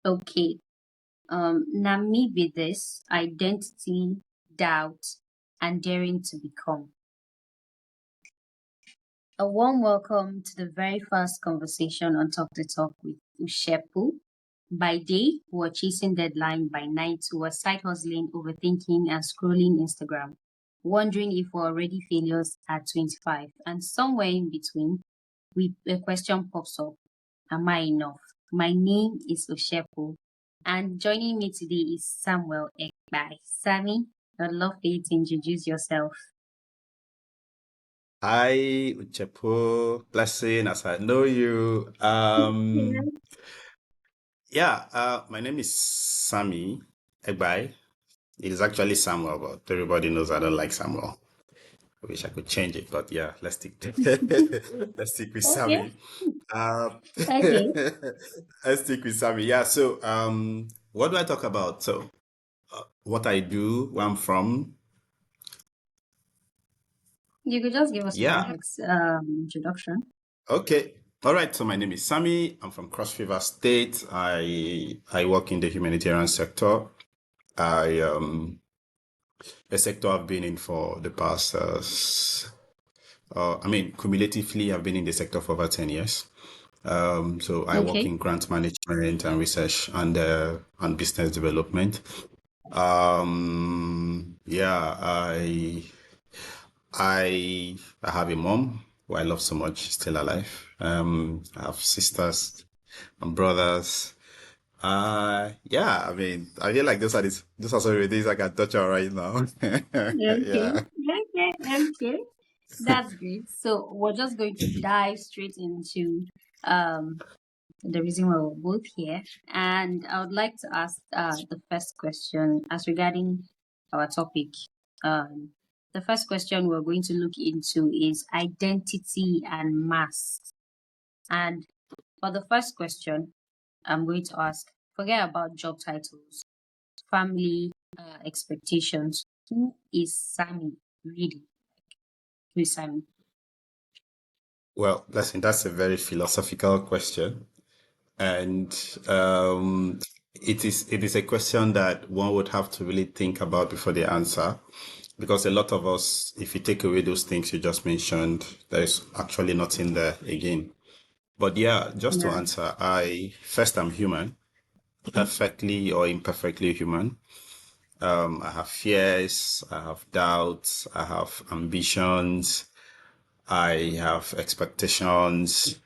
Okay. Now me with this identity, doubt, and daring to become. A warm welcome to the very first conversation on Talk the Talk with Uchepuh. By day, we were chasing deadline. By night, we were side hustling, overthinking, and scrolling Instagram, wondering if we're already failures at 25. And somewhere in between, a question pops up. Am I enough? My name is Uchepuh, and joining me today is Samuel Egbai. Sammy, I'd love for you to introduce yourself. Hi, Uchepuh. Blessing as I know you. Yeah. My name is Sammy Egbai. It is actually Samuel, but everybody knows I don't like Samuel. I wish I could change it, but yeah, let's stick let's stick with Okay. Sammy. Um, Okay. let's stick with Sammy. What do I talk about? What I do, where I'm from. You could just give us a brief Yeah, introduction. Okay. All right. So my name is Sammy. I'm from Cross River State. I work in the humanitarian sector. I a sector I've been in for the past cumulatively I've been in the sector for over 10 years. So I work Okay. in grant management and research and business development. Yeah, I have a mom who I love so much, she's still alive. I have sisters and brothers. I feel like those are some of the things I can touch on right now. Okay. Yeah. Okay. Okay. That's great. So we're just going to dive straight into um, the reason why we're both here. And I would like to ask the first question as regarding our topic. Um, the first question we're going to look into is identity and mask. And for the first question, I'm going to ask forget about job titles, family expectations. Who is Sammy really? Who is Sammy? Well, that's a very philosophical question. And um, it is a question that one would have to really think about before they answer. Because a lot of us, if you take away those things you just mentioned, there's actually nothing there again. But yeah, just to Yeah. answer, I'm human, perfectly or imperfectly human. I have fears, I have doubts, I have ambitions, I have expectations,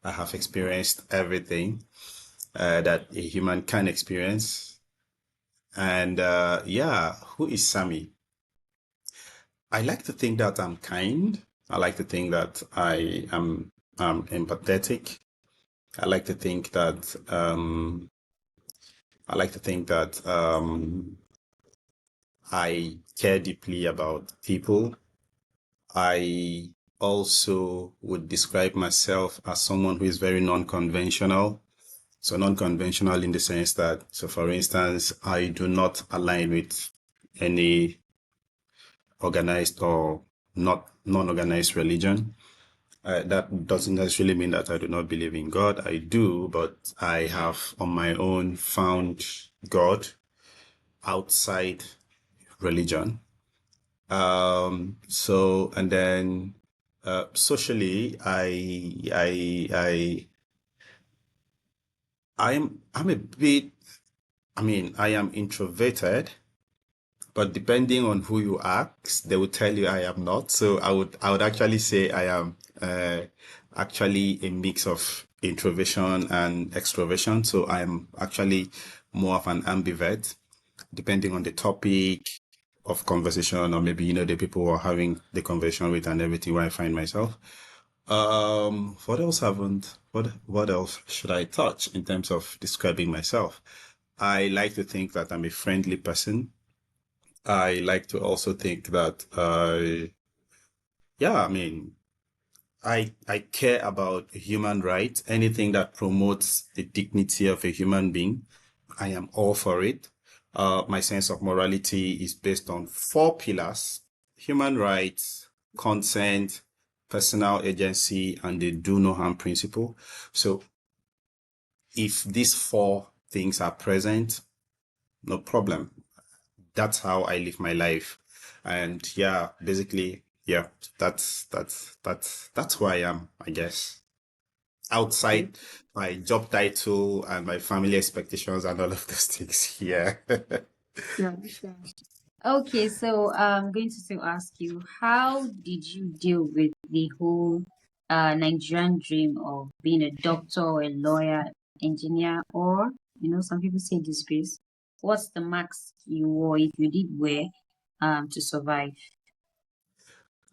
I have experienced everything that a human can experience. And who is Sammy? I like to think that I'm kind. I like to think that I am empathetic. I like to think that I like to think that I care deeply about people. I also would describe myself as someone who is very non-conventional. So non-conventional in the sense that, so for instance, I do not align with any organized or not non-organized religion. That doesn't necessarily mean that I do not believe in God. I do, but I have on my own found God outside religion. And then socially, I'm a bit. I am introverted, but depending on who you ask, they will tell you I am not. So I would actually say I am actually a mix of introversion and extroversion. So I'm actually more of an ambivert, depending on the topic of conversation, or maybe the people who are having the conversation with and everything where I find myself. What else should I touch in terms of describing myself? I like to think that I'm a friendly person. I like to also think that yeah, I mean, I care about human rights, anything that promotes the dignity of a human being. I am all for it. My sense of morality is based on four pillars: human rights, consent, personal agency, and the do no harm principle. So if these four things are present, no problem. That's how I live my life. And yeah, basically, yeah, that's who I am, I guess. Okay. Outside my job title and my family expectations and all of those things. Yeah. Sure, sure. Okay, so I'm going to still ask you, how did you deal with the whole Nigerian dream of being a doctor or a lawyer, engineer, or, some people say disgrace? What's the max you wore if you did wear to survive?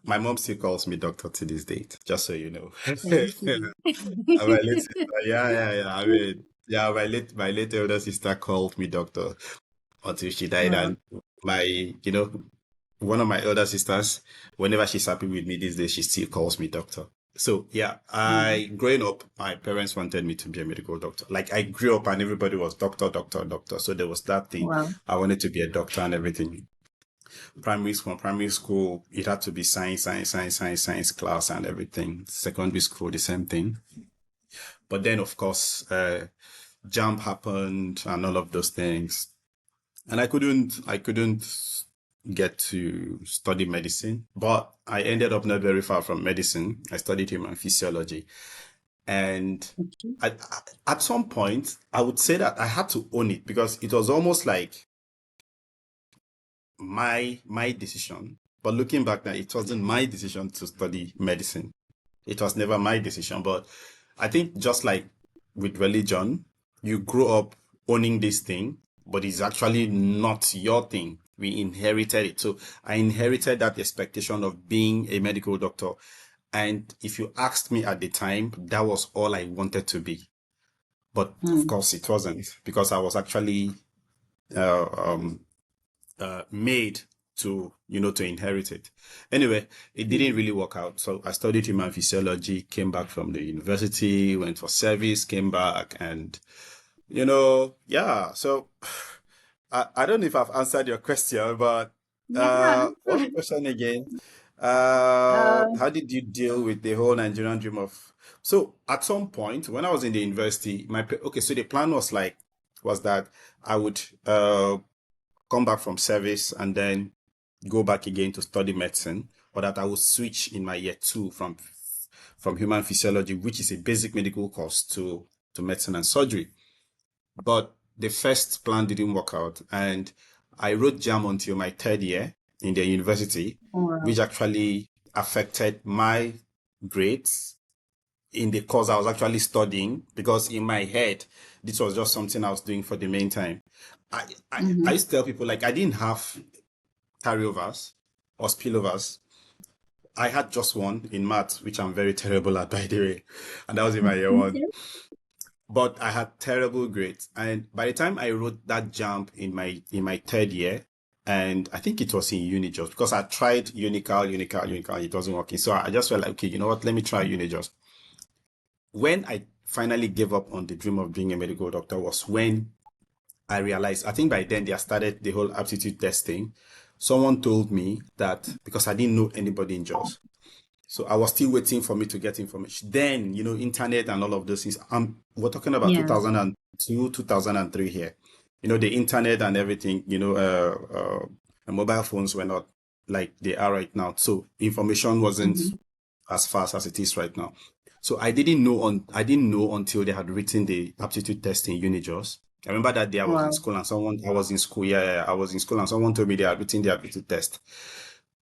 My mom still calls me doctor to this date, just so you know. Thank you. And my late sister, yeah. I mean, yeah, my late elder sister called me doctor until she died. Wow. And my, one of my elder sisters, whenever she's happy with me these days, she still calls me doctor. So yeah, Mm. growing up, my parents wanted me to be a medical doctor. Like I grew up and everybody was doctor, doctor, doctor. So there was that thing. Wow. I wanted to be a doctor and everything. Primary school, it had to be science class and everything. Secondary school, the same thing. But then, of course, jump happened and all of those things. And I couldn't get to study medicine, but I ended up not very far from medicine. I studied human physiology. And Okay. at some point, I would say that I had to own it because it was almost like my decision. But looking back now, it wasn't my decision to study medicine. It was never my decision. But I think just like with religion, you grow up owning this thing, but it's actually not your thing. We inherited it. So I inherited that expectation of being a medical doctor. And if you asked me at the time, that was all I wanted to be. But of Mm. course, it wasn't because I was actually uh, um, made to inherit it. Anyway, it didn't Mm. really work out. So I studied human physiology, came back from the university, went for service, came back, and yeah. So I don't know if I've answered your question, but Yeah. what's the question again? Uh, How did you deal with the whole Nigerian dream of? So at some point when I was in the university, okay, so the plan was that I would come back from service and then go back again to study medicine, or that I would switch in my year two from human physiology, which is a basic medical course, to medicine and surgery. But the first plan didn't work out, and I wrote JAM until my third year in the university, wow. which actually affected my grades in the course I was actually studying because in my head, this was just something I was doing for the main time. I Mm-hmm. used to tell people like I didn't have carryovers or spillovers. I had just one in maths, which I'm very terrible at, by the way. And that was in my year one. Okay. But I had terrible grades. And by the time I wrote that jump in my third year, and I think it was in Unijust because I tried Unical, it wasn't working. So I just felt like, okay, you know what? Let me try Unijust. When I finally gave up on the dream of being a medical doctor was when I realized, I think by then they had started the whole aptitude testing. Someone told me that because I didn't know anybody in JOS. So I was still waiting for me to get information. Then, internet and all of those things. We're talking about Yeah. 2002, 2003 here. The internet and everything, mobile phones were not like they are right now. So information wasn't Mm-hmm. as fast as it is right now. So I didn't know until they had written the aptitude test in Unijos. I remember that day I was in Wow. school and I was in school. Yeah, I was in school and someone told me they had written the aptitude test.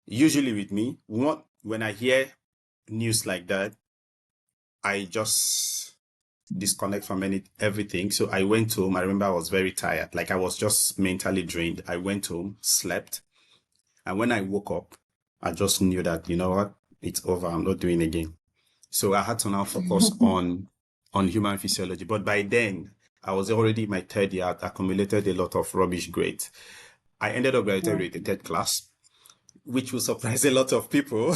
Usually with me, when I hear news like that, I just disconnect from everything. So I went home. I remember I was very tired. Like I was just mentally drained. I went home, slept. And when I woke up, I just knew that, you know what? It's over. I'm not doing it again. So I had to now focus on human physiology. But by then, I was already in my third year. I'd accumulated a lot of rubbish grades. I ended up graduating Wow. with the third class, which will surprise a lot of people,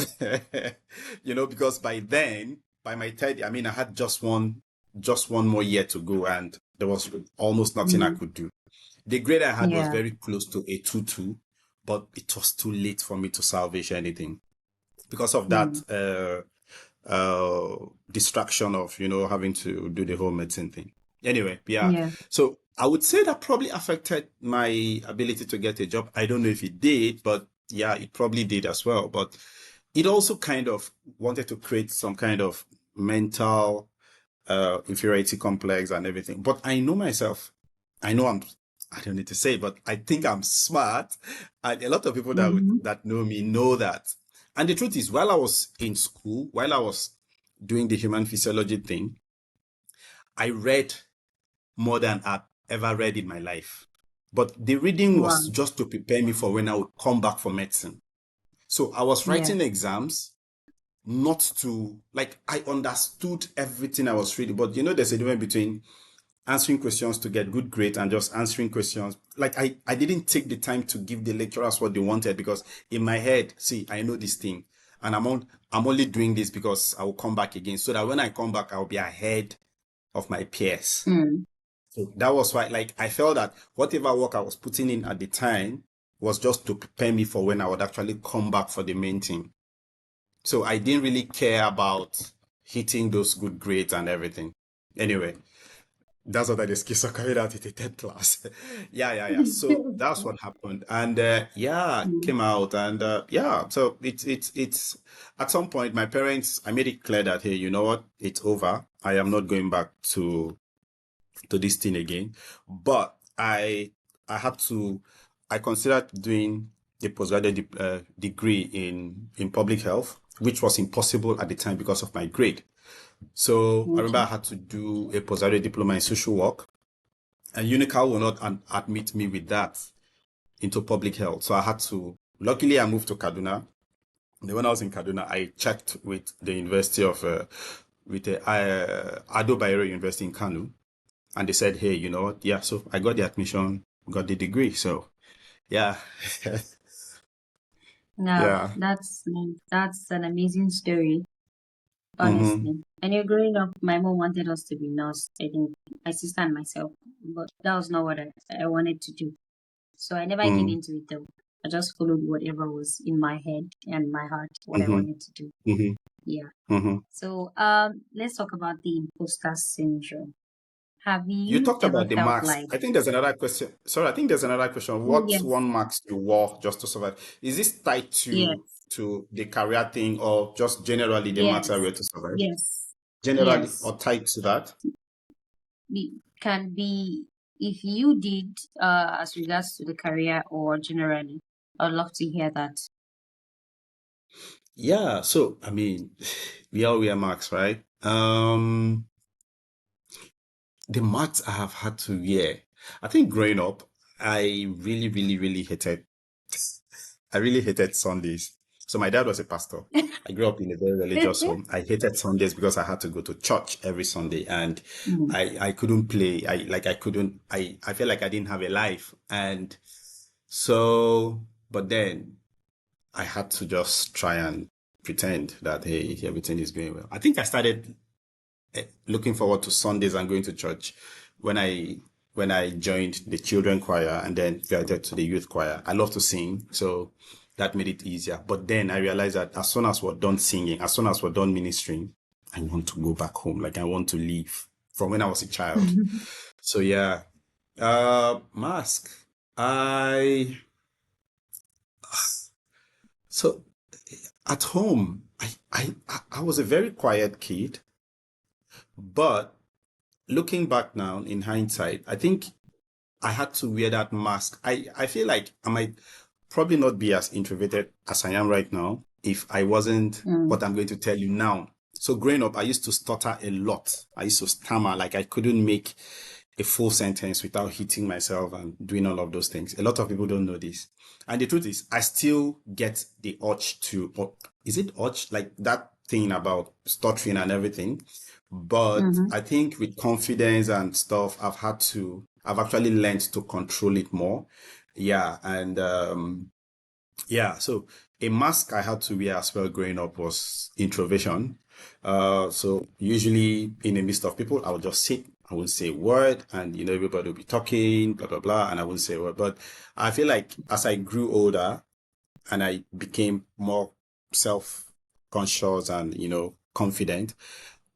because by then, by my third, I mean, I had just one more year to go, and there was almost nothing I Mm-hmm. could do. The grade I had was Yeah. very close to a 2-2, but it was too late for me to salvage anything because of that Mm. distraction of having to do the whole medicine thing. Anyway, yeah. Yeah. So I would say that probably affected my ability to get a job. I don't know if it did, but yeah, it probably did as well. But it also kind of wanted to create some kind of mental inferiority complex and everything. But I know myself. I know I don't need to say, but I think I'm smart. And a lot of people Mm-hmm. that know me know that. And the truth is, while I was in school, while I was doing the human physiology thing, I read more than I've ever read in my life. But the reading was Wow. just to prepare me for when I would come back for medicine. So I was Yeah. writing exams not to, like, I understood everything I was reading, but there's a difference between answering questions to get good grades and just answering questions. Like, I didn't take the time to give the lecturers what they wanted because in my head, see, I know this thing and I'm only doing this because I will come back again so that when I come back, I'll be ahead of my peers. Mm. So that was why, like, I felt that whatever work I was putting in at the time was just to prepare me for when I would actually come back for the main thing. So I didn't really care about hitting those good grades and everything. Anyway, that's what I discussed carried out in the 10th class. Yeah. So that's what happened. And yeah, Mm. came out and yeah, so it's at some point my parents, I made it clear that, hey, you know what? It's over. I am not going back to this thing again. But I had to I considered doing a postgraduate degree in public health, which was impossible at the time because of my grade. So I remember I Okay. had to do a postgraduate diploma in social work, and Unical will not admit me with that into public health. So I had to. Luckily, I moved to Kaduna. And when I was in Kaduna, I checked with the University of with the Ado Bayero University in Kanu, and they said, hey, you know what? Yeah, so I got the admission, got the degree. So yeah, Now yeah. that's an amazing story, Mm-hmm. honestly. And you're growing up, my mom wanted us to be nurse. I think my sister and myself, but that was not what I wanted to do. So I never gave Mm-hmm. into it though. I just followed whatever was in my head and my heart, what I Mm-hmm. wanted to do. Mm-hmm. Yeah. Mm-hmm. So let's talk about the imposter syndrome. Have You you talked ever about the felt marks. like, I think there's another question. Sorry, I think there's another question. oh What's yes, one marks you wore just to survive? Is this tied yes, to the career thing or just generally the marks I yes, wear to survive? yes, Generally yes, or tied to that? can be if you did as regards to the career or generally. I'd love to hear that. Yeah. So I mean, we all wear marks, right? The marks I have had to wear. I think growing up, I really hated. I really hated Sundays. So my dad was a pastor. I grew up in a very religious home. I hated Sundays because I had to go to church every Sunday and Mm. I couldn't play. I couldn't I felt like I didn't have a life. And so but then I had to just try and pretend that hey, everything is going well. I think I started looking forward to Sundays and going to church when I joined the children choir and then graduated to the youth choir. I love to sing, so that made it easier. But then I realized that as soon as we're done singing, as soon as we're done ministering, I want to go back home. Like I want to leave from when I was a child. So yeah. Mask. I so at home, I was a very quiet kid, but looking back now in hindsight, I think I had to wear that mask. I feel like I might probably not be as introverted as I am right now if I wasn't Mm. what I'm going to tell you now. So growing up, I used to stutter a lot. I used to stammer, like I couldn't make a full sentence without hitting myself and doing all of those things. A lot of people don't know this. And the truth is, I still get the urge to, or is it urge? Like that thing about stuttering and everything. But Mm-hmm. I think with confidence and stuff, I've actually learned to control it more. Yeah. And, yeah, so a mask I had to wear as well growing up was introversion. So usually in the midst of people, I would just sit, I wouldn't say a word, and everybody would be talking, blah blah blah, and I wouldn't say a word. But I feel like as I grew older and I became more self-conscious and confident,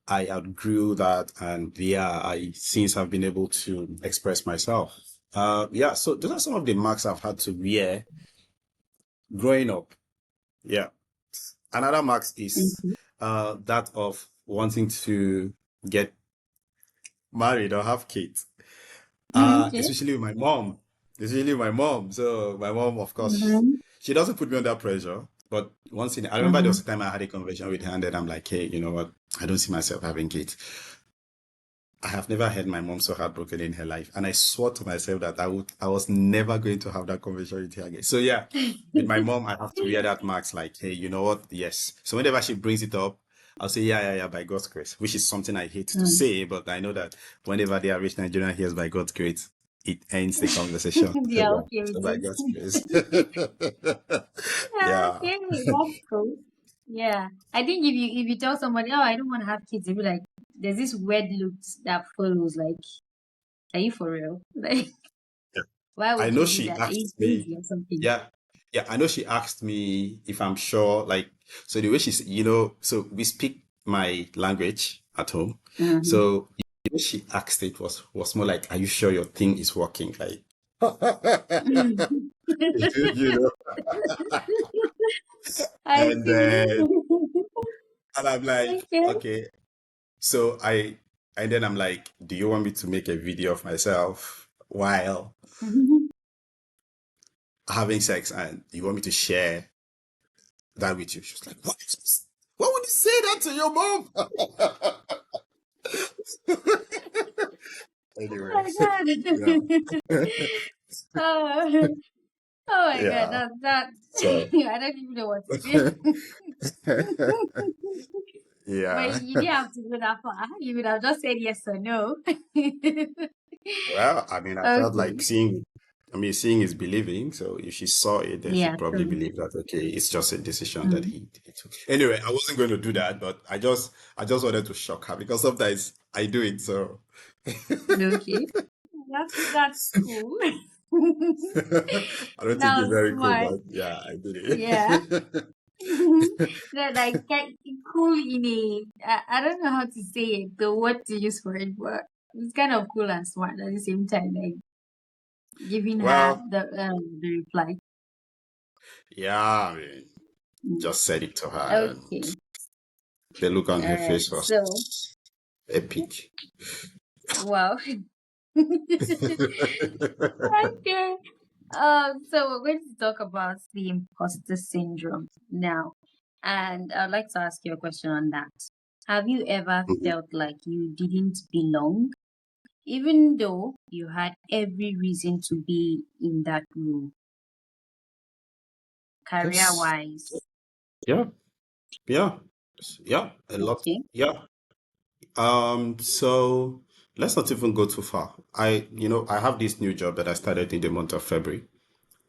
I outgrew that, and yeah, I since have been able to express myself. Yeah, so those are some of the marks I've had to wear growing up. Yeah. Another marks is Mhm. that of wanting to get married or have kids. Okay. Especially with my mom. Especially with my mom. So my mom, of course, Mm-hmm. she doesn't put me under pressure. But I remember there was Mm-hmm. a time I had a conversation with her, and then I'm like, hey, you know what? I don't see myself having kids. I have never heard my mom so heartbroken in her life. And I swore to myself that I was never going to have that conversation with her again. So yeah, with my mom, I have to wear that marks like, hey, you know what? Yes. So whenever she brings it up, I'll say, yeah, by God's grace, which is something I hate to Mm. say, but I know that whenever the average Nigerian hears by God's grace, it ends the conversation. So Yeah, yeah, okay so with by it. God's grace. Yeah, Yeah. okay, that's cool. Yeah. I think if you tell somebody, oh, I don't want to have kids, they'll be like, there's this weird look that follows, like, are you for real? Like, why I would know you do she that? Are you asked me, crazy or something? yeah, yeah, I know she asked me if I'm sure, like, so the way she's, so we speak my language at home. Mm-hmm. So the way she asked it was more like, are you sure your thing is working? Like, you know, I and see. then, and I'm like, Okay. okay. So and then I'm like, do you want me to make a video of myself while having sex and you want me to share that with you? She was like, what? Why would you say that to your mom? Oh Anyway, my God. yeah, Oh, oh my God. yeah. That So, I don't even know what to say. But yeah. you didn't have to go that far. You would have just said yes or no. Well, I mean, I felt Okay. like seeing is believing. So if she saw it, then she Yeah, probably true. believed that, okay, it's just a decision that Mm. he took. Anyway, I wasn't going to do that, but I just wanted to shock her because sometimes I do it. So Okay. That's cool. I don't think That it's was very cool, smart. but yeah, I did Yeah. it. That like cool in I don't know how to say it, the word to use for it, but it's kind of cool and smart at the same time, like giving her Well, the reply. yeah, I mean, Mm. just said it to her, and Okay. the look on All her right. face So, was epic. wow. Okay. So we're going to talk about the imposter syndrome now. And I'd like to ask you a question on that. Have you ever Mhm. felt like you didn't belong, even though you had every reason to be in that room, career Yes. wise? Yeah. Yeah. Yeah. A lot. Okay. Yeah. So let's not even go too far. I have this new job that I started in the month of February.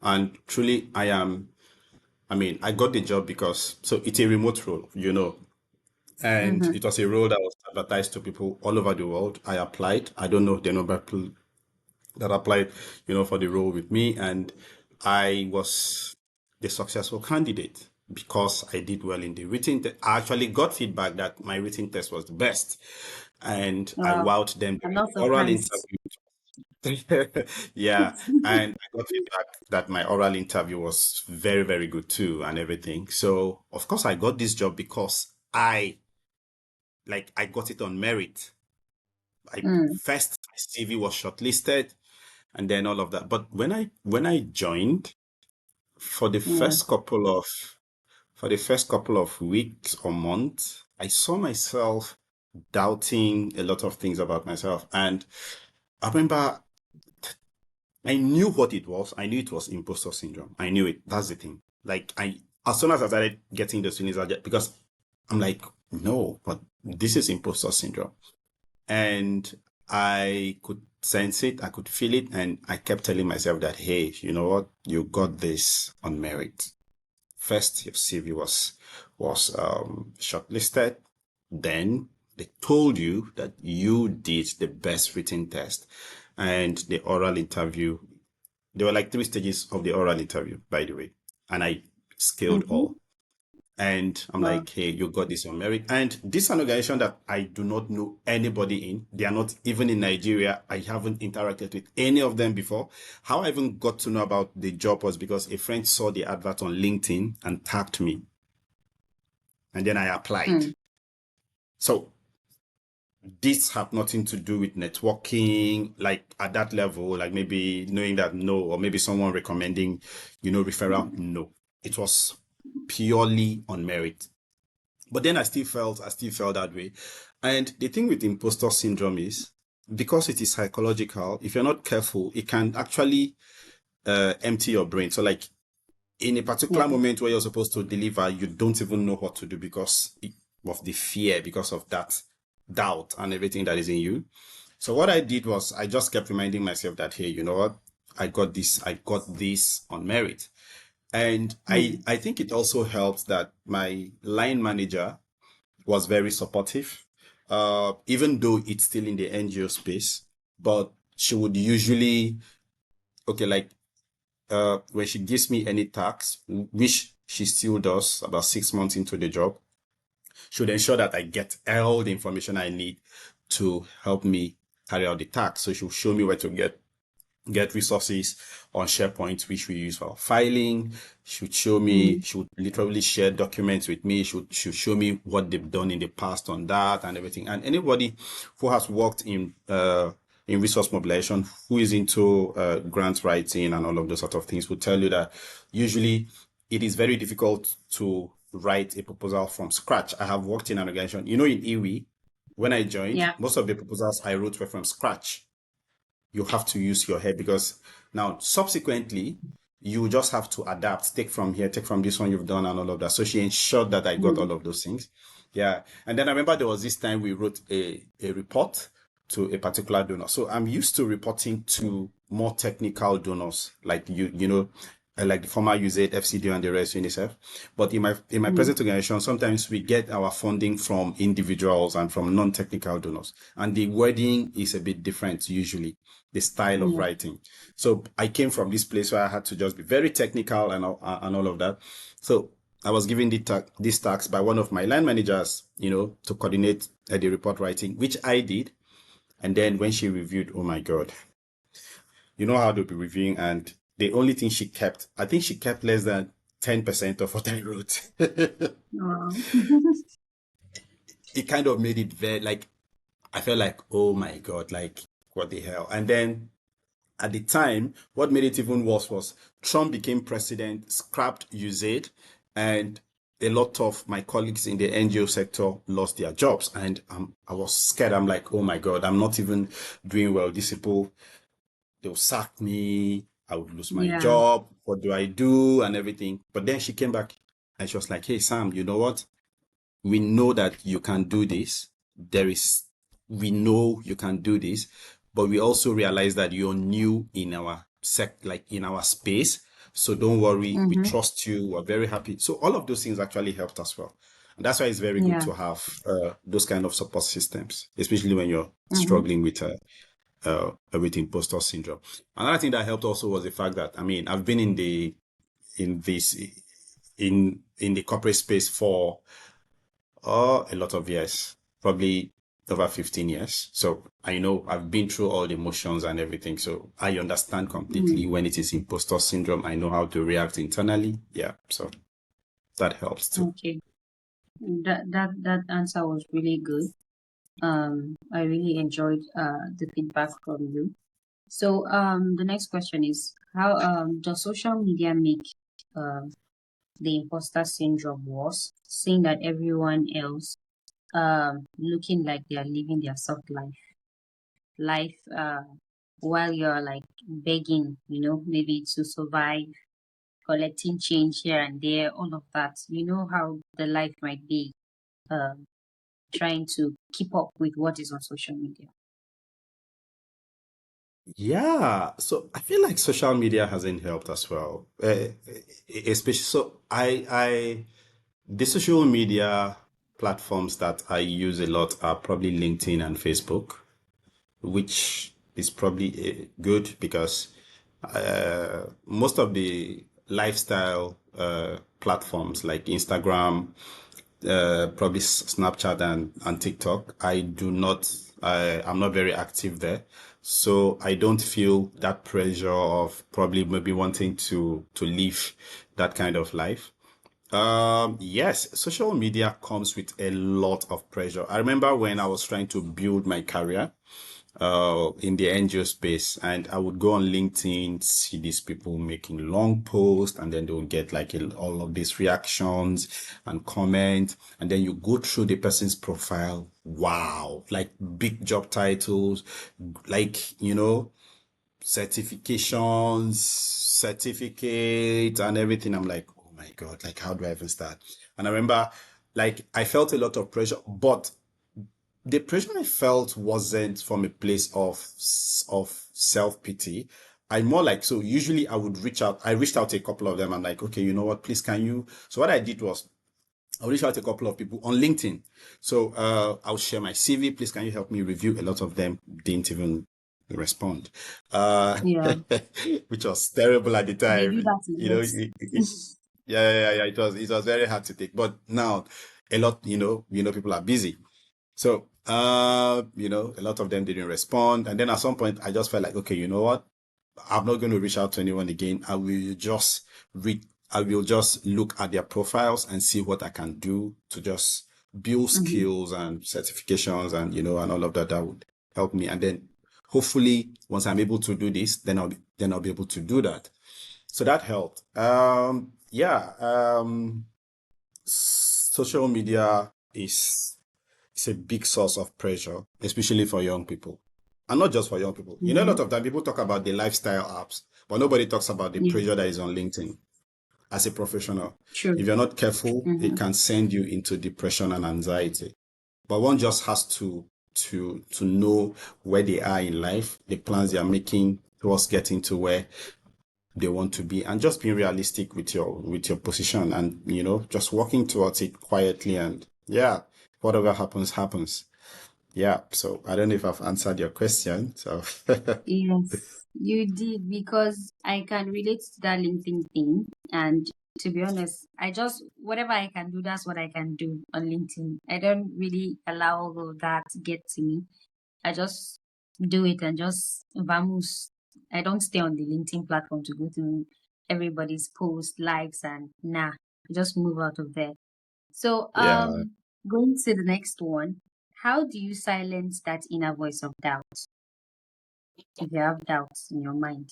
And truly, I mean, I got the job because, so it's a remote role. And Mm-hmm. it was a role that was advertised to people all over the world. I applied. I don't know the number of people that applied, for the role with me. And I was the successful candidate because I did well in the written test. I actually got feedback that my written test was the best. And I Wow. wowed them I'm during not the oral surprised. interview. Yeah. And I got feedback that my oral interview was very, very good too and everything. So of course I got this job because I got it on merit. Mm, First my CV was shortlisted and then all of that. But when I joined for the yeah. first couple of weeks or months, I saw myself doubting a lot of things about myself. And I remember I knew what it was. I knew it was imposter syndrome. I knew it. That's the thing. As soon as I started getting those feelings, because I'm like, no, but this is imposter syndrome. And I could sense it. I could feel it. And I kept telling myself that, hey, you know what? You got this on merit. First, your CV was shortlisted. Then they told you that you did the best written test, and the oral interview. There were like three stages of the oral interview, by the way, and I scaled Mm-hmm. all. And I'm Wow. like, hey, you got this on merit. And this is an organization that I do not know anybody in. They are not even in Nigeria. I haven't interacted with any of them before. How I even got to know about the job was because a friend saw the advert on LinkedIn and tagged me. And then I applied. Mm. So this have nothing to do with networking, like at that level, like maybe knowing that no, or maybe someone recommending, referral. No, it was purely on merit. But then I still felt that way. And the thing with imposter syndrome is because it is psychological, if you're not careful, it can actually empty your brain. So like in a Yeah. particular moment where you're supposed to deliver, you don't even know what to do because of the fear, because of that doubt and everything that is in you. So what I did was I just kept reminding myself that, hey, you know what? I got this on merit. And I, Mm. I think it also helps that my line manager was very supportive, even though it's still in the NGO space, but she would usually, okay, like when she gives me any tax, which she still does about 6 months into the job, she would ensure that I get all the information I need to help me carry out the task. So she'll show me where to get resources on SharePoint, which we use for filing. Mm. She would literally share documents with me. She would show me what they've done in the past on that and everything. And anybody who has worked in resource mobilization, who is into grant writing and all of those sort of things, will tell you that usually it is very difficult to write a proposal from scratch. I have worked in an organization, in Iwi, when I joined, Yeah. most of the proposals I wrote were from scratch. You have to use your head because now subsequently you just have to adapt, take from here, take from this one you've done and all of that. So she ensured that I got Mm. all of those things. Yeah. And then I remember there was this time we wrote a report to a particular donor. So I'm used to reporting to more technical donors, like like the former USAID, FCD, and the rest, UNICEF. But in my Mm. present organization, sometimes we get our funding from individuals and from non-technical donors, and the wording is a bit different usually, the style of Yeah. writing. So I came from this place where I had to just be very technical and all of that. So I was given this task by one of my line managers, to coordinate the report writing, which I did. And then when she reviewed, oh my God, you know how they'll be reviewing, and the only thing she kept, I think she kept less than 10% of what I wrote. Wow. It kind of made it very like, I felt like, oh my God, like what the hell. And then at the time, what made it even worse was Trump became president, scrapped USAID, and a lot of my colleagues in the NGO sector lost their jobs. And I was scared. I'm like, oh my God, I'm not even doing well. These people, they'll sack me. I would lose my Yeah. job. What do I do? And everything. But then she came back and she was like, hey, Sam, you know what? We know that you can do this. We know you can do this, but we also realize that you're new in our like in our space. So don't worry. We Mm-hmm. trust you. We're very happy. So all of those things actually helped as well. And that's why it's very good Yeah. to have those kind of support systems, especially when you're Mm-hmm. struggling with imposter syndrome. Another thing that helped also was the fact that, I mean, I've been in this in the corporate space for a lot of years, probably over 15 years. So I know I've been through all the emotions and everything. So I understand completely Mm. when it is imposter syndrome. I know how to react internally. Yeah. So that helps too. Okay. That answer was really good. I really enjoyed the feedback from you. So the next question is how does social media make uh the imposter syndrome worse, seeing that everyone else looking like they are living their soft life while you're like begging, maybe to survive, collecting change here and there, all of that. You know how the life might be uh, trying to keep up with what is on social media. Yeah. So I feel like social media hasn't helped as well. Especially, so the social media platforms that I use a lot are probably LinkedIn and Facebook, which is probably good because most of the lifestyle platforms like Instagram, probably Snapchat and TikTok. I'm not very active there. So I don't feel that pressure of probably maybe wanting to live that kind of life. Yes, social media comes with a lot of pressure. I remember when I was trying to build my career, in the NGO space, and I would go on LinkedIn, see these people making long posts, and then they will get like all of these reactions and comments, and then you go through the person's profile. Wow, like big job titles, like, certifications, certificates, and everything. I'm like, oh my God, like, how do I even start? And I remember, like, I felt a lot of pressure, but the pressure I felt wasn't from a place of self-pity. I more like, so usually I would reach out. I reached out to a couple of them. I'm like, okay, you know what, please, can you? So what I did was I reached out to a couple of people on LinkedIn. So I'll share my CV. Please, can you help me review? A lot of them didn't even respond, Yeah, which was terrible at the they do time. that a lot. Yeah. It was very hard to take. But now a lot, people are busy. So, a lot of them didn't respond. And then at some point, I just felt like, okay, you know what? I'm not going to reach out to anyone again. I will just look at their profiles and see what I can do to just build Mhm. skills and certifications and all of that would help me. And then hopefully once I'm able to do this, then I'll be able to do that. So that helped. Yeah. Social media is it's a big source of pressure, especially for young people. And not just for young people. A Mhm. lot of time people talk about the lifestyle apps, but nobody talks about the Yeah, pressure that is on LinkedIn as a professional. If true. you're not careful, it Mhm. can send you into depression and anxiety. But one just has to know where they are in life, the plans they are making towards getting to where they want to be, and just being realistic with your position, and just working towards it quietly, and yeah, whatever happens. Yeah, so I don't know if I've answered your question. So Yes, you did because I can relate to that LinkedIn thing. And to be honest, I just, whatever I can do, that's what I can do on LinkedIn. I don't really allow all of that to get to me. I just do it and just vamos. I don't stay on the LinkedIn platform to go through everybody's post, likes, and nah, just move out of there. So, yeah. going to the next one, how do you silence that inner voice of doubt if you have doubts in your mind?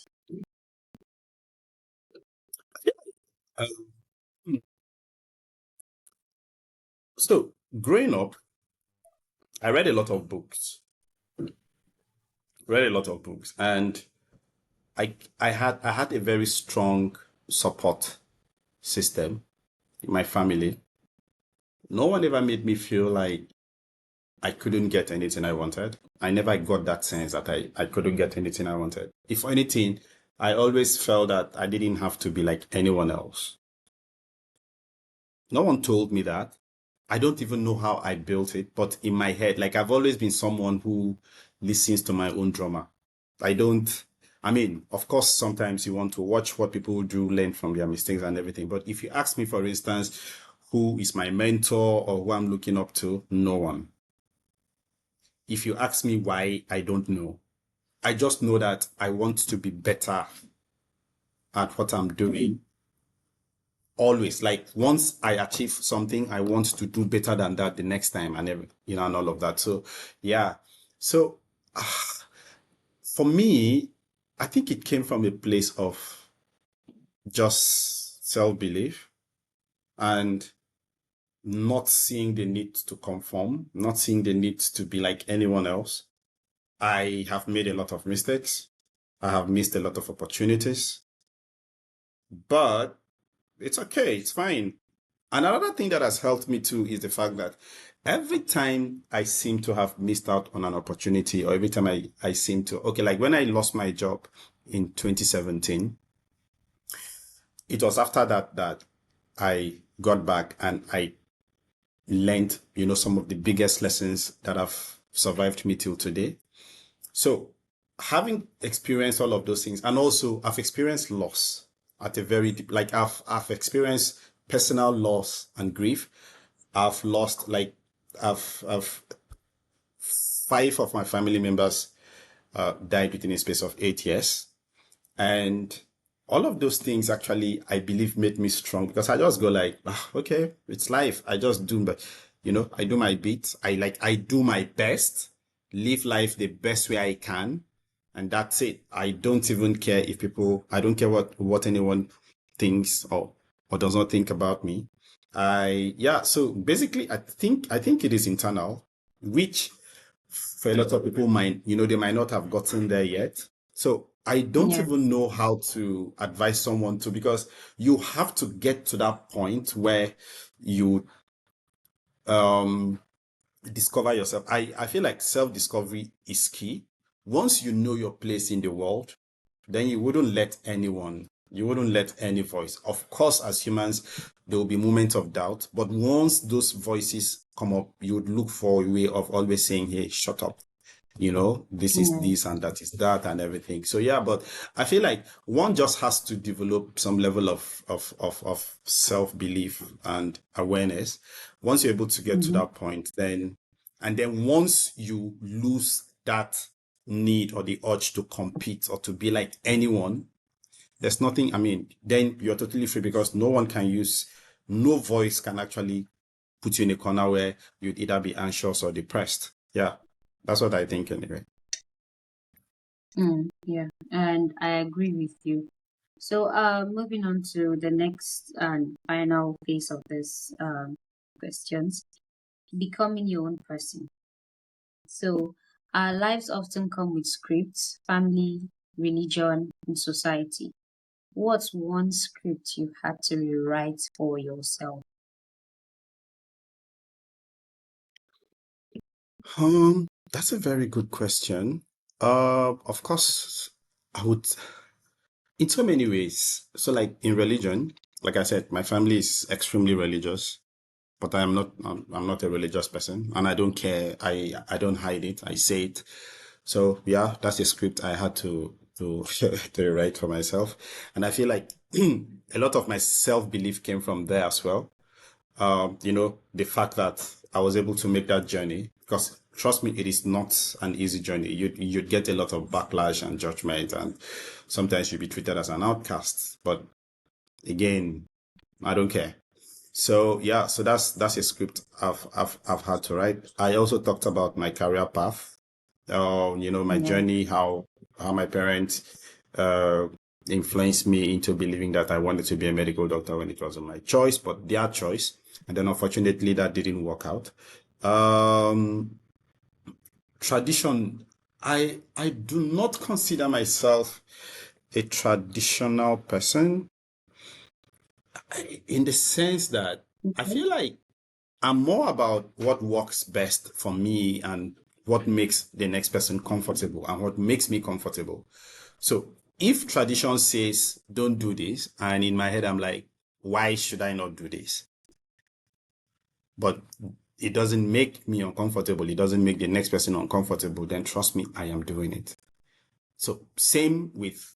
um, so growing up, I read a lot of books, and I had a very strong support system in my family. No one ever made me feel like I couldn't get anything I wanted. I never got that sense that I couldn't get anything I wanted. If anything, I always felt that I didn't have to be like anyone else. No one told me that. I don't even know how I built it, but in my head, like I've always been someone who listens to my own drama. I don't, I mean, of course, sometimes you want to watch what people do, learn from their mistakes and everything. But if you ask me, for instance, who is my mentor or who I'm looking up to, no one. If you ask me why, I don't know. I just know that I want to be better at what I'm doing. Always, like once I achieve something, I want to do better than that the next time, and and all of that. So, yeah. So, for me, I think it came from a place of just self-belief and not seeing the need to conform, not seeing the need to be like anyone else. I have made a lot of mistakes. I have missed a lot of opportunities, but it's okay. It's fine. And another thing that has helped me too is the fact that every time I seem to have missed out on an opportunity, or every time I seem to, okay, like when I lost my job in 2017, it was after that I got back and I learned, some of the biggest lessons that have survived me till today. So having experienced all of those things, and also I've experienced loss. at a very deep, like I've experienced personal loss and grief. I've lost like I've 5 of my family members died within a space of 8 years. And all of those things actually, I believe, made me strong because I just go like, okay, it's life. I just do, but I do my bit. I do my best, live life the best way I can. And that's it. I don't even care if I don't care what anyone thinks or does not think about me. Yeah. So basically, I think it is internal, which for a lot of people they might not have gotten there yet. So I don't Yeah. even know how to advise someone to, because you have to get to that point where you um discover yourself. I feel like self-discovery is key. Once you know your place in the world, then you wouldn't let any voice. Of course, as humans, there will be moments of doubt, but once those voices come up, you would look for a way of always saying, hey, shut up. This is Yeah. this and that is that and everything. So yeah, but I feel like one just has to develop some level of self-belief and awareness. Once you're able to get to Mm-hmm. that point, then once you lose that need or the urge to compete or to be like anyone, there's nothing, I mean, then you're totally free because no voice can actually put you in a corner where you'd either be anxious or depressed. Yeah, that's what I think anyway. Yeah, and I agree with you. So, moving on to the next and final phase of this questions, becoming your own person. So, our lives often come with scripts, family, religion, and society. What's one script you've had to rewrite for yourself? That's a very good question. Of course, I would, in so many ways. So, like in religion, like I said, my family is extremely religious, but I am not. I'm not a religious person, and I don't care. I don't hide it. I say it. So yeah, that's a script I had to to write for myself, and I feel like a lot of my self belief came from there as well. The fact that I was able to make that journey, because trust me, it is not an easy journey. You'd get a lot of backlash and judgment, and sometimes you'd be treated as an outcast. But again, I don't care. So yeah, so that's a script I've had to write. I also talked about my career path, my Yeah. journey, how my parents uh influenced me into believing that I wanted to be a medical doctor when it wasn't my choice, but their choice. And then unfortunately that didn't work out. Um Tradition. I do not consider myself a traditional person in the sense that I Okay. feel like I'm more about what works best for me and what makes the next person comfortable and what makes me comfortable. So if tradition says don't do this, and in my head I'm like, why should I not do this? But it doesn't make me uncomfortable, it doesn't make the next person uncomfortable, then trust me, I am doing it. So same with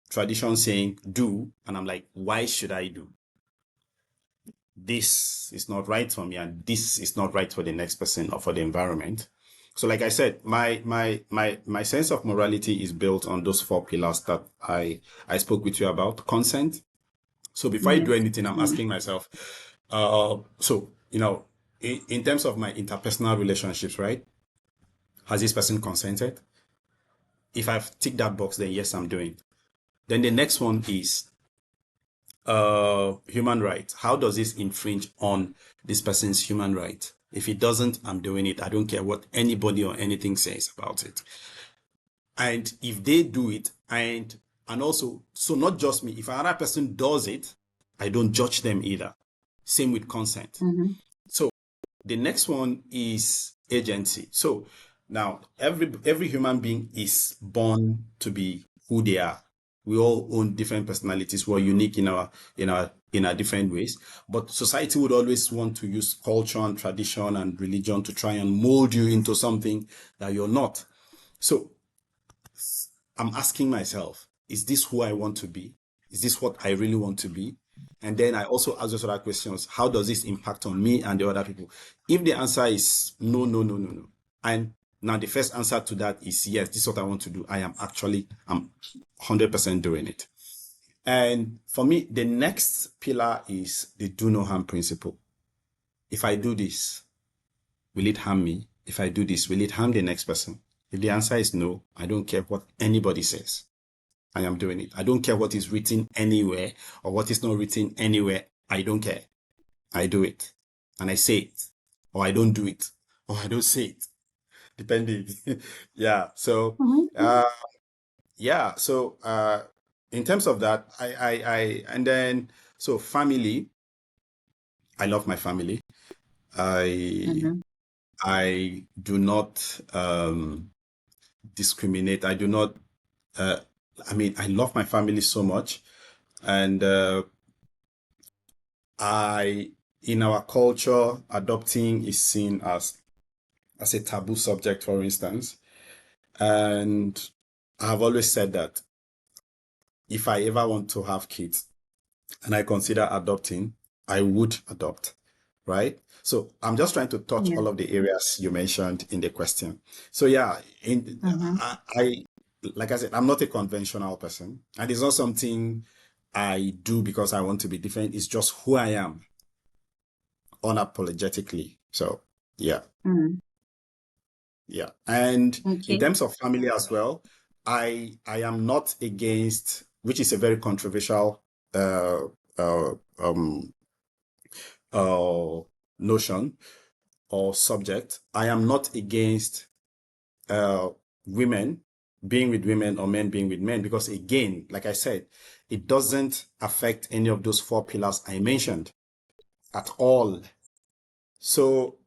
tradition saying do, and I'm like, why should I do? This is not right for me and this is not right for the next person or for the environment. So like I said, my sense of morality is built on those 4 pillars that I spoke with you about. Consent. So before I Yeah. do anything, I'm Mm. asking myself, so in terms of my interpersonal relationships, right? Has this person consented? If I've ticked that box, then yes, I'm doing it. Then the next one is human rights. How does this infringe on this person's human right? If it doesn't, I'm doing it. I don't care what anybody or anything says about it. And if they do it, and also, so not just me, if another person does it, I don't judge them either. Same with consent. Mm-hmm. So the next one is agency. So now every human being is born to be who they are. We all own different personalities. We're unique in our different ways. But society would always want to use culture and tradition and religion to try and mold you into something that you're not. So I'm asking myself, is this who I want to be? Is this what I really want to be? And then I also ask those other questions. How does this impact on me and the other people? If the answer is no, no, no, no, no. And now the first answer to that is yes, this is what I want to do. I'm 100% doing it. And for me, the next pillar is the do no harm principle. If I do this, will it harm me? If I do this, will it harm the next person? If the answer is no, I don't care what anybody says. I am doing it. I don't care what is written anywhere or what is not written anywhere. I don't care. I do it. And I say it. Or I don't do it. Or I don't say it. Depending. Yeah. So, Mm-hmm. uh, yeah. So, in terms of that, and then, so family, I love my family. I, Mm-hmm. I do not, discriminate. I do not, uh, I mean, I love my family so much. And, in our culture, adopting is seen as a taboo subject, for instance. And I've always said that if I ever want to have kids and I consider adopting, I would adopt, right? So I'm just trying to touch Yeah. all of the areas you mentioned in the question. So yeah, Mm-hmm. I like I said, I'm not a conventional person, and it's not something I do because I want to be different. It's just who I am unapologetically. So yeah, Mm. yeah. And in Okay. terms of family as well, I am not against, which is a very controversial uh uh um uh notion or subject. I am not against uh women being with women or men being with men because again, like I said, it doesn't affect any of those four pillars I mentioned at all. So,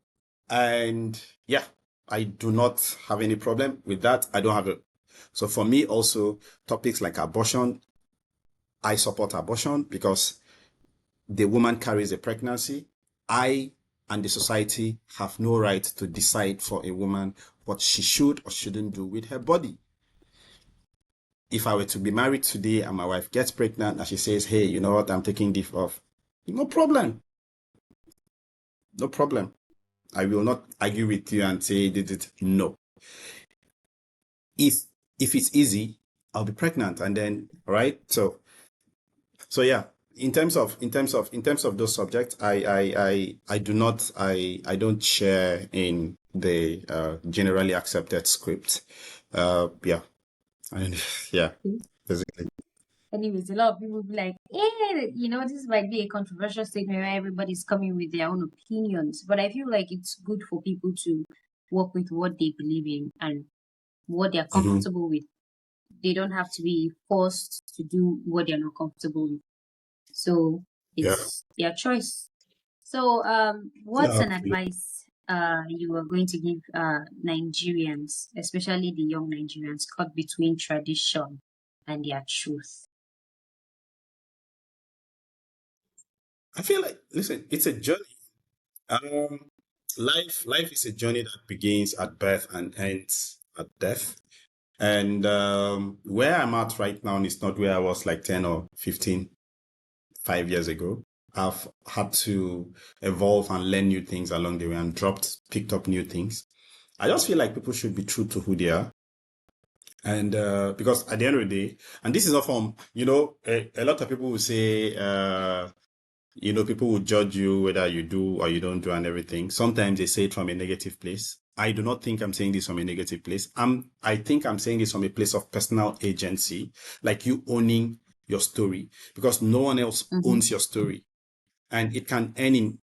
and yeah, I do not have any problem with that. I don't have a, so for me also, topics like abortion, I support abortion because the woman carries a pregnancy. I and the society have no right to decide for a woman what she should or shouldn't do with her body. If I were to be married today and my wife gets pregnant and she says, hey, you know what, I'm taking this off, no problem. No problem. I will not argue with you and say, did it? No. if if it's easy, I'll be pregnant and then right. So yeah, in terms of those subjects, I do not I don't share in the generally accepted script. Yeah, and yeah, basically. Anyways, a lot of people be like, eh, this might be a controversial statement where everybody's coming with their own opinions. But I feel like it's good for people to work with what they believe in and what they're Mhm. comfortable with. They don't have to be forced to do what they're not comfortable with. So Yeah, it's their choice. So yeah, what's an absolutely. advice you are going to give Nigerians, especially the young Nigerians, caught between tradition and their truth? I feel like, listen, it's a journey. Um, life is a journey that begins at birth and ends at death. And where I'm at right now is not where I was like 10 or 15, 5 years ago. I've had to evolve and learn new things along the way and picked up new things. I just feel like people should be true to who they are. And because at the end of the day, and this is not from, a lot of people will say, people will judge you whether you do or you don't do and everything. Sometimes they say it from a negative place. I do not think I'm saying this from a negative place. I think I'm saying this from a place of personal agency, like you owning your story, because no one else Mm-hmm. owns your story, and it can end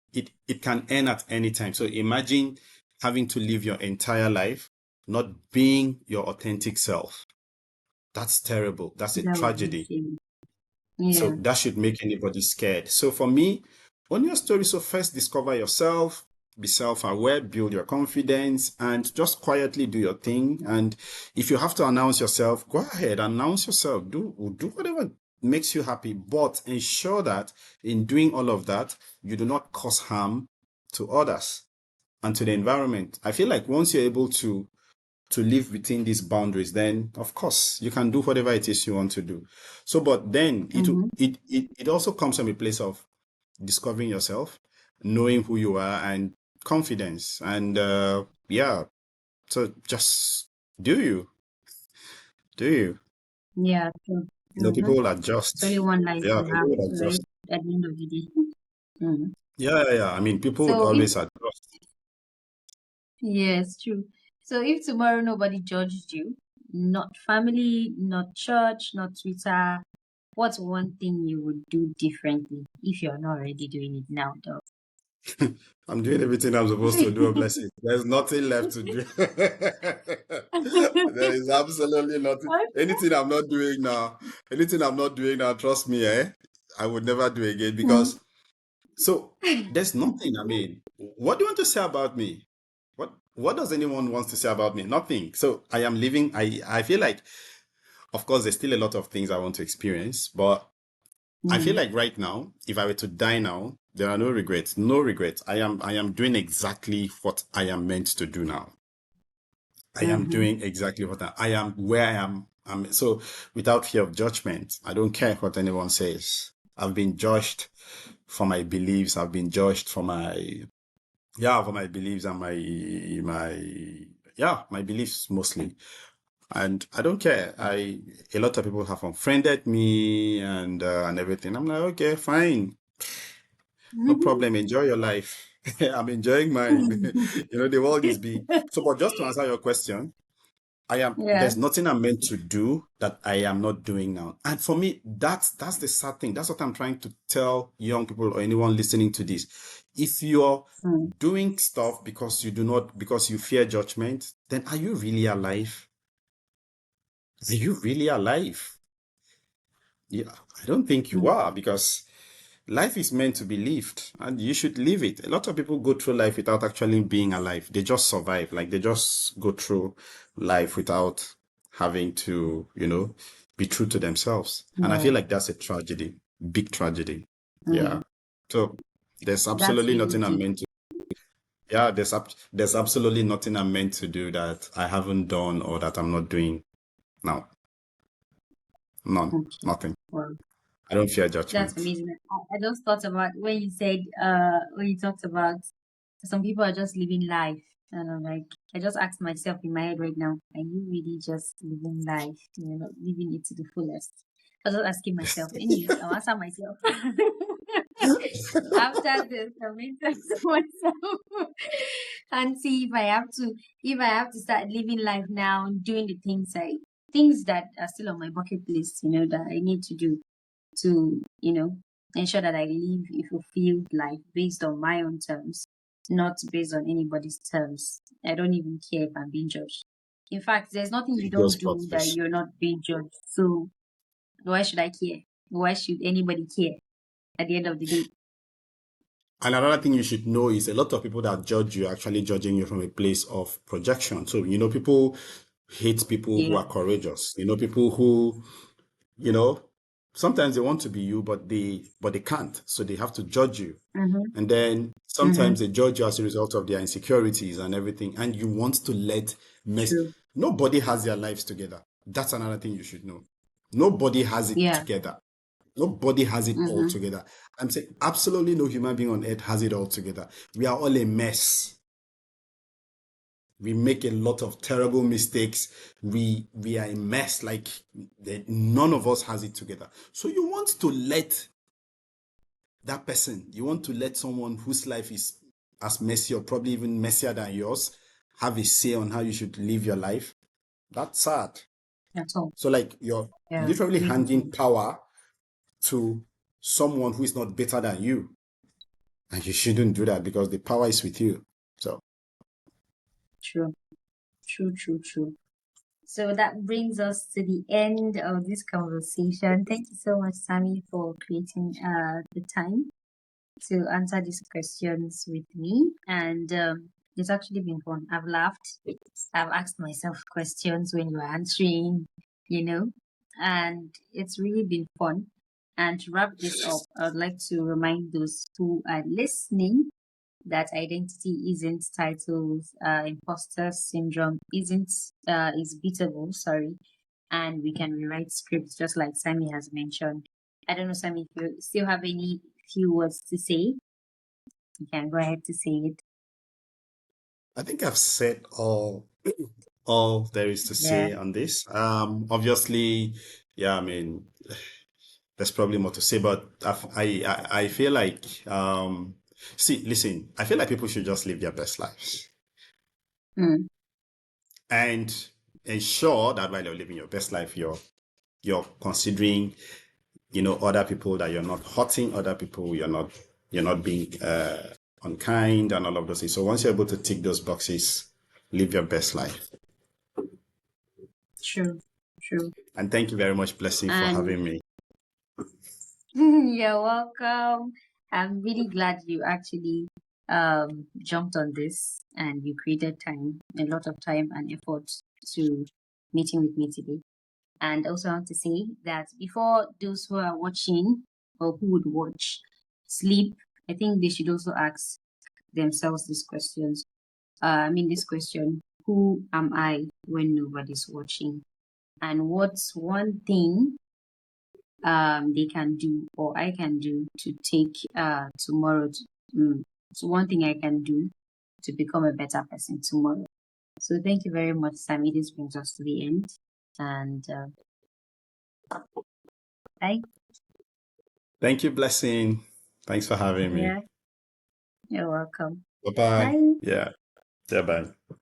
at any time. So imagine having to live your entire life not being your authentic self. That's terrible. That's a That would be tragedy. shame. So Yeah. that should make anybody scared. So for me, on your story, so first discover yourself, be self-aware, build your confidence, and just quietly do your thing. And if you have to announce yourself, go ahead, announce yourself. Do whatever makes you happy, but ensure that in doing all of that, you do not cause harm to others and to the environment. I feel like once you're able to to live within these boundaries, then of course you can do whatever it is you want to do. So, but then Mm-hmm. it also comes from a place of discovering yourself, knowing who you are, and confidence. And yeah, so just do you, do you? Yeah, true. You know, Mm-hmm. people will It's only adjust. one life Yeah, you have, people will right? adjust. At the end of the day. Mm. Yeah, yeah, yeah. I mean, people would So if always adjust. yes, true. So if tomorrow nobody judged you, not family, not church, not Twitter, what's one thing you would do differently if you're not already doing it now, though? I'm doing everything I'm supposed to do, bless it. There's nothing left to do. There is absolutely nothing. Anything I'm not doing now, trust me, I would never do again Mm. because so there's nothing. I mean, what do you want to say about me? What does anyone wants to say about me? Nothing. So I am living. I feel like, of course, there's still a lot of things I want to experience, but I feel Mm. like right now, if I were to die now, there are no regrets. No regrets. I am doing exactly what I am meant to do now. I am Mm-hmm. doing exactly I am where I am. So without fear of judgment, I don't care what anyone says. I've been judged for my beliefs. I've been judged for my beliefs and my beliefs mostly. And I don't care. A lot of people have unfriended me and everything. I'm like, okay, fine. No problem. Enjoy your life. I'm enjoying mine. The world is big. So, but just to answer your question, Yeah. there's nothing I'm meant to do that I am not doing now. And for me, that's the sad thing. That's what I'm trying to tell young people or anyone listening to this. If you're Mm. doing stuff because you fear judgment, then are you really alive? Are you really alive? Yeah, I don't think you Mm. are because life is meant to be lived and you should live it. A lot of people go through life without actually being alive. They just survive. Like they just go through life without having to, be true to themselves. And I Yeah. feel like that's a tragedy, big tragedy. Mm. Yeah. So there's That's absolutely really nothing I'm deep. meant to. Yeah, there's absolutely nothing I'm meant to do that I haven't done or that I'm not doing now. None. Okay. Nothing. Well, I don't fear that's judgment. amazing. I just thought about when you said, when you talked about some people are just living life. And I'm like, I just asked myself in my head right now, are you really just living life? Living it to the fullest? I was just asking myself. Anyways, I'll answer myself. After this, I'm going to ask myself and see if I have to start living life now, doing the things that are still on my bucket list, that I need to do to, ensure that I live a fulfilled life based on my own terms, not based on anybody's terms. I don't even care if I'm being judged. In fact, there's nothing you It goes don't both do that ways. you're not being judged. So why should I care? Why should anybody care at the end of the day? And another thing you should know is a lot of people that judge you are actually judging you from a place of projection. So, people hate people who Yeah. are courageous. People who, you know, sometimes they want to be you, but they can't. So they have to judge you. Mm-hmm. And then Mm-hmm. sometimes they judge you as a result of their insecurities and everything. And you want to mess. True. Nobody has their lives together. That's another thing you should know. Nobody has it Yeah. together. Nobody has it all Mm-hmm. together. I'm saying absolutely no human being on earth has it all together. We are all a mess. We make a lot of terrible mistakes. We are a mess. Like none of us has it together. So you want to let that person, you want to let someone whose life is as messy or probably even messier than yours have a say on how you should live your life. That's sad. That's all. So like you're Yeah. literally Really handing true. power to someone who is not better than you. And you shouldn't do that because the power is with you. So True. True. True. True. So that brings us to the end of this conversation. Thank you so much, Sammy, for creating the time to answer these questions with me. And it's actually been fun. I've laughed. I've asked myself questions when you're answering, you know, and it's really been fun. And to wrap this up, I would like to remind those who are listening that identity isn't titles, imposter syndrome isn't is beatable, sorry, and we can rewrite scripts just like Sammy has mentioned. I don't know, Sammy, if you still have any few words to say, you can go ahead to say it. I think I've said all there is to Yeah. say on this. Obviously, yeah, I mean, there's probably more to say, but I feel like see, listen, I feel like people should just live their best lives Mm, and ensure that while you're living your best life, you're considering, other people, that you're not hurting other people, you're not being unkind and all of those things. So once you're able to tick those boxes, live your best life. true, true. And thank you very much, Blessing, for And having me. you're welcome. I'm really glad you actually jumped on this and you created time, a lot of time and effort to meeting with me today. And also, I want to say that before those who are watching or who would watch sleep, I think they should also ask themselves these questions. This question: who am I when nobody's watching? And what's one thing they can do or I can do to take tomorrow? So one thing I can do to become a better person tomorrow. So thank you very much, Sammy. This brings us to the end, and bye. Thank you, Blessing. Thanks for having me. Yeah, you're welcome. Bye bye. Bye. Yeah. Yeah, bye.